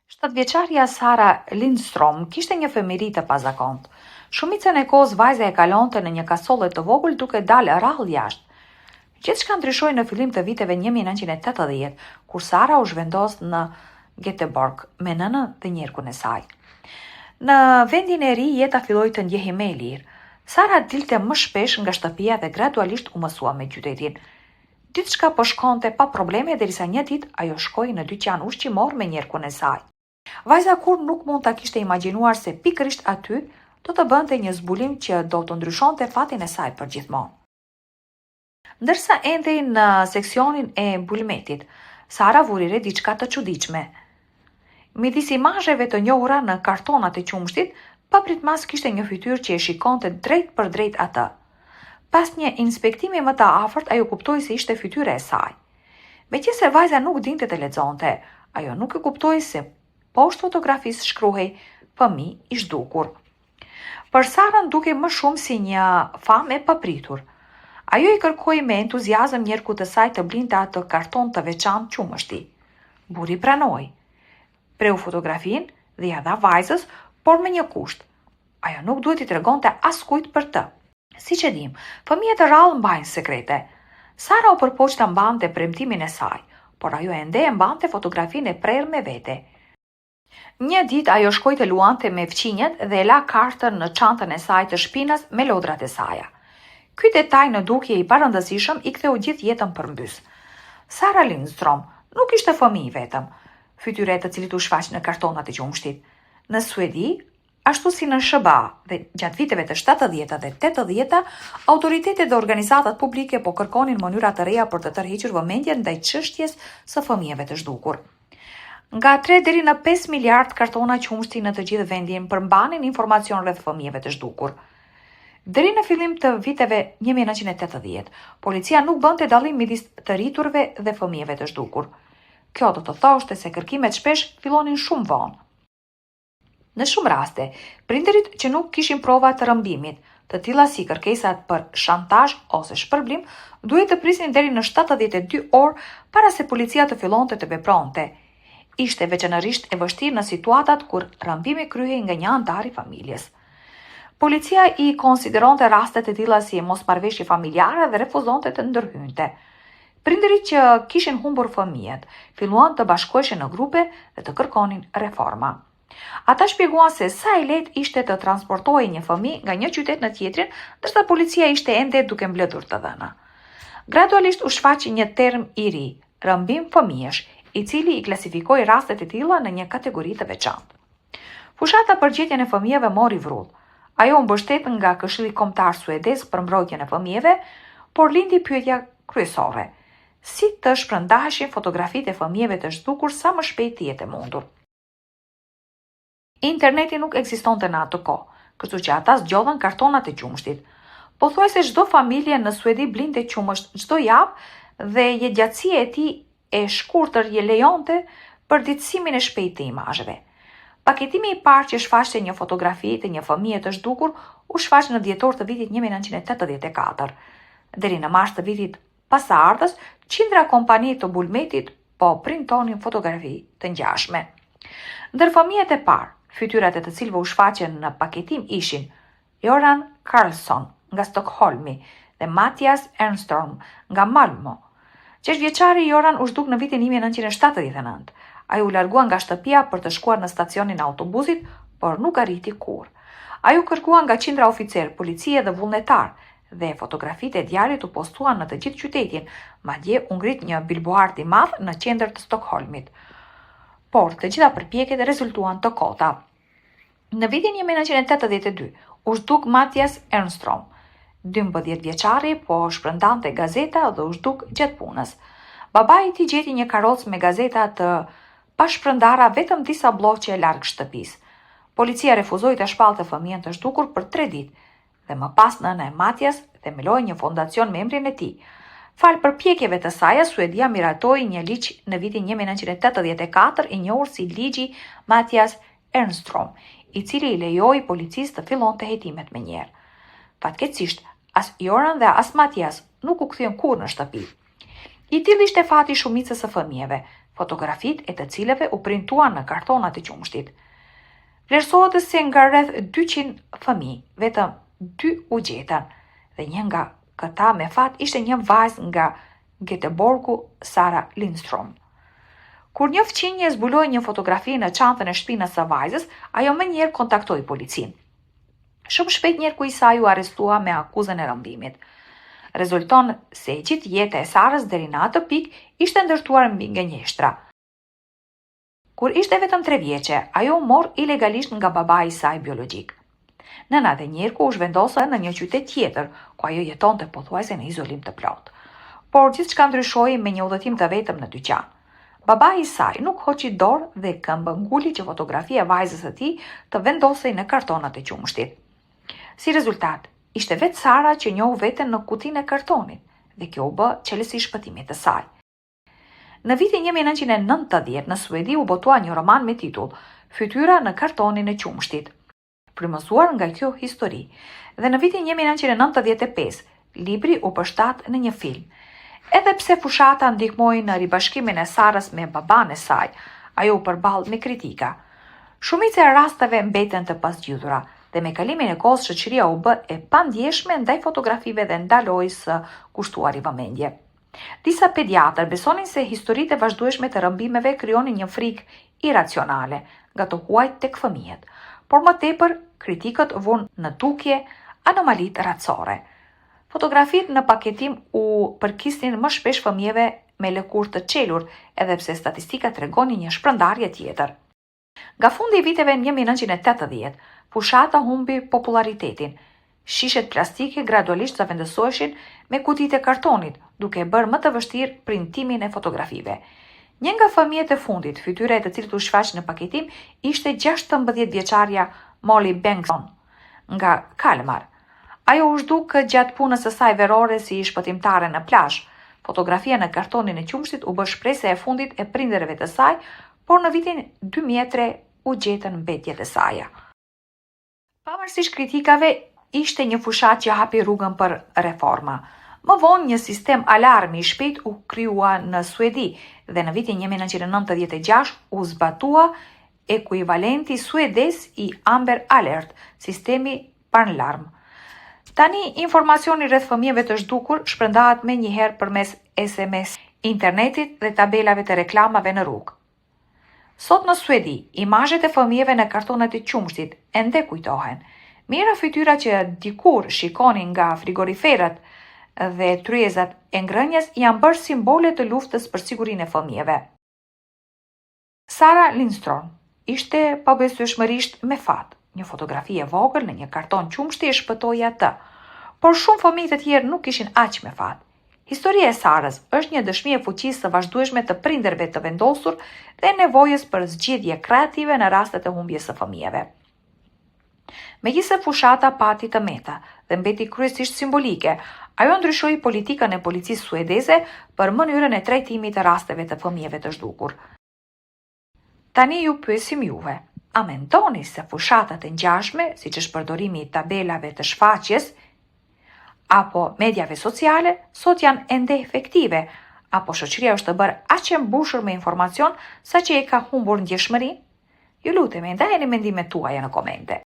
7 vjeçaria Sara Lindstrom kishte një fëmijëri të pazakontë. Shumicën e kohës vajza e kalonte në një kasolle të vogël duke dalë rrallë jashtë. Gjithçka ndryshoi në fillim të viteve 1980, kur Sara u zhvendos në Göteborg me nënën dhe njerkun e saj. Në vendin e ri jeta filloi të ndjehej më e lirë. Sara dilte më shpesh nga shtëpia dhe gradualisht u mësua me qytetin. Gjithçka po shkonte pa probleme derisa një ditë ajo shkoi në dyqan ushqimor me njerkun e saj. Vajza kur nuk mund ta kishte imagjinuar se pikërisht aty do të bënte një zbulim që do të ndryshonte fatin e saj përgjithmonë. Ndërsa endej në seksionin e mbulmetit, Sara vuri re diçka të çuditshme. Midis imazheve të njohura në kartonat e qumshtit, papritmas kishte një fytyrë që e shikonte drejt për drejt atë. Pas një inspektimi më të afërt, ajo kuptoi se ishte fytyra e saj. Meqense vajza nuk dinte të lexonte, ajo nuk e kuptoi se poshtë fotografisë shkruhej fëmijë i zhdukur. Për Sarën dukej më shumë si një famë e papritur. Ajo i kërkoi me entuziazëm njerkut të saj të blinte atë karton të veçantë qumështi. Burri pranoi. Preu fotografinë dhe ja dha vajzës, por me një kusht. Ajo nuk duhet i tregonte askujt për të. Siç e dim, fëmijët e rrallë mbajnë sekrete. Sara u përpoq ta mbante premtimin e saj, por ajo ende e mbante fotografinë e prerë me vete. Një ditë ajo shkoi të luante me fqinjet dhe e la kartën në çantën e saj të shpinës me lodrat e saja. Ky detaj në dukje i parëndësishëm i ktheu gjithë jetën përmbys. Sara Lindstrom nuk ishte fëmijë vetëm, fytyre të cilit u shfaq në kartonat e qumshtit. Në Suedi, ashtu si në SBA dhe gjatë viteve të 70-ta dhe 80-ta, autoritetet dhe organizatat publike po kërkonin mënyra të reja për të tërhequr vëmendjen ndaj çështjes së fëmijëve të zhdukur. Nga 3 deri në 5 miliard kartona qumshti në të gjithë vendin përmbanin informacion rreth fëmijëve të zhdukur. Deri në fillim të viteve 1980, policia nuk bënte dallim midis të rriturve dhe fëmijëve të zhdukur. Kjo do të thoshte se kërkimet shpesh fillonin shumë vonë. Në shumë raste, prindërit që nuk kishin prova të rrëmbimit, të tilla si kërkesat për shantazh ose shpërblim, duhet të prisnin deri në 72 orë para se policia të fillonte të vepronte. Ishte veçanërisht e vështirë në situatat kur rrëmbimi kryhej nga një antar i familjes. Policia i konsideronte rastet e tilla si mosmarrëveshje familjare dhe refuzonte të ndërhynte. Prindërit që kishin humbur fëmijët filluan të bashkoheshin në grupe dhe të kërkonin reforma. Ata shpjeguan se sa e lehtë ishte të transportohej një fëmijë nga një qytet në tjetrin, ndërsa policia ishte ende duke mbledhur të dhëna. Gradualisht u shfaqi një term i ri, rrëmbim fëmijësh, i cili i klasifikoi rastet e tilla në një kategori të veçantë. Fushata për gjetjen e fëmijëve mori vrull. Ajo u mbështet nga Këshilli Kombëtar Suedez për mbrojtjen e fëmijëve, por lindi pyetja kryesore: si të shpërndaheshin fotografitë e fëmijëve të zhdukur sa më shpejt të jetë mundur. Interneti nuk ekzistonte në atë kohë, kështu që ata zgjodhen kartonat e qumshtit. Pothuajse çdo familje në Suedi blinte qumësht çdo javë dhe jetëgjatësia e tij e shkurtër je lejonte përditësimin e shpejtë të imazheve. Paketimi i parë që shfaqte një fotografi të një fëmije të zhdukur u shfaq në dhjetor të vitit 1984. Deri në mars të vitit pasardhës, qindra kompani të mbulmetit po printonin fotografi të ngjashme. Ndër fëmijët e parë, fytyrat e të cilëve u shfaqen në paketim ishin Göran Karlsson nga Stockholmi dhe Mattias Ernström nga Malmö. 6 vjeçari Göran u zhduk në vitin 1979. Ai u largua nga shtëpia për të shkuar në stacionin e autobusit, por nuk arriti kurrë. Ai u kërkua nga qindra oficer, policie dhe vullnetar, dhe fotografitë e djalit u postuan në të gjithë qytetin, madje u ngrit një billboard i madh në qendër të Stockholmit. Por të gjitha përpjekjet rezultuan të kota. Në vitin 1982 u zhduk Mattias Ernström. 12 vjeçari po shpërndante gazeta dhe u zhduk gjatë punës. Babai i tij gjeti një karrocë me gazeta të pashpërndara vetëm disa bloqe larg shtëpisë. Policia refuzoi të shpallte fëmijën të zhdukur për 3 ditë dhe më pas nëna e Mattias themeloi një fondacion me emrin e tij. Fal përpjekjeve të saj, Suedia miratoi një ligj në vitin 1984 i njohur si ligji Mattias Ernström, i cili i lejoi policisë të fillonte hetimet menjëherë. Fatkeqësisht, as Göran dhe as Mattias nuk u kthyen kurrë në shtëpi. I tillë ishte fati shumicës së fëmijëve, fotografit e të cilëve u printuan në kartonat e qumshtit. Vlerësohet se nga rreth 200 fëmijë, vetëm 2 u gjetën, dhe një nga këta me fat ishte një vajzë nga Göteborgu, Sara Lindstrom. Kur një fëmijë zbuloi një fotografi në çantën e shpinës së vajzës, ajo më njëherë kontaktoi policin. Shumë shpejt njerëku i saj u arrestua me akuzën e rëmbimit. Rezulton se gjithë jeta e Sarës deri në atë pikë ishte ndërtuar mbi gënjeshtra. Kur ishte vetëm 3 vjeçe, ajo u mor ilegalisht nga babai i saj biologjik. Nëna dhe njerëku u zhvendosën në një qytet tjetër, ku ajo jetonte pothuajse në izolim të plotë. Por gjithçka ndryshoi me një udhëtim të vetëm në dyqan. Babai i saj nuk hoqi dorë dhe këmbë nguli që fotografia e vajzës së tij të vendosej në kartonat e qumshtit. Si rezultat, ishte vetë Sara që njohu veten në kutinë e kartonit dhe kjo u bë çelësi shpëtimit të saj. Në vitin 1990 në Suedi u botua një roman me titull Fytyra në kartonin e qumshtit, frymëzuar nga kjo histori, dhe në vitin 1995 libri u përshtat në një film. Edhe pse fushata ndihmoi në ribashkimin e Sarës me baban e saj, ajo u përball me kritika. Shumica e rasteve mbeten të pasgjidhura dhe me kalimin e kohës shoqëria u bë e pandjeshme ndaj fotografive dhe ndaloi së kushtuari vëmendje. Disa pediatër besonin se historitë e vazhdueshme të rëmbimeve krijonin një frikë iracionale nga të huajt tek fëmijët, por më tepër kritikët vunë në tukje anomalitë racore. Fotografit në paketim u përkisnin më shpesh fëmijëve me lëkurë të çelur, edhe pse statistika tregonin një shpërndarje tjetër. Nga fundi i viteve 1980, fushata humbi popularitetin. Shishet plastike gradualisht zavendësoheshin me kutitë e kartonit, duke bërë më të vështirë printimin e fotografive. Një nga fëmijët e fundit, fytyra e të cilit u shfaq në paketim, ishte 16 vjeçarja Molly Bengtsson nga Kalmar. Ajo u zhduk gjatë punës së saj verore si shpëtimtare në plazh. Fotografia në kartonin e qumshtit u bë shpresa e fundit e prindërve të saj, por në vitin 2003 u gjetën mbetjet e saj. Pavarësisht kritikave, ishte një fushat që hapi rrugën për reforma. Më vonë një sistem alarmi i shpejt u krijua në Suedi dhe në vitin 1996 u zbatua ekuivalenti suedez i Amber Alert, sistemi parlarm. Tani, informacioni rreth fëmijëve të zhdukur shpërndahet me njëherë përmes SMS, internetit dhe tabelave të reklamave në rrugë. Sot në Suedi, imazhet e fëmijëve në kartonat e qumshtit ende kujtohen. Mira fytyra që dikur shikonin nga frigoriferët dhe tryezat e ngrënjes janë bërë simbole të luftës për sigurinë e fëmijëve. Sara Lindstrom ishte pabesueshmërisht me fat. Një fotografi e vogël në një karton qumshti e shpëtoi atë, por shumë fëmijë të tjerë nuk ishin aq me fat. Historia e Sarës është një dëshmi e fuqisë së vazhdueshme të prindërve të vendosur dhe nevojës për zgjidhje kreative në rastet e humbjes së fëmijëve. Megjithëse fushata pati të meta dhe mbeti kryesisht simbolike, ajo ndryshoi politikën e policisë suedeze për mënyrën e trajtimit të rasteve të fëmijëve të zhdukur. Tani ju pyesim juve, a mendoni se fushatat e ngjashme, siç është përdorimi i tabelave të shfaqjes apo mediave sociale, sot janë ende efektive, apo shoqëria është të bërë aq e mbushur me informacion saqë e ka humbur ndjeshmërinë? Ju lutemi, ndajeni mendimet tuaja në komente.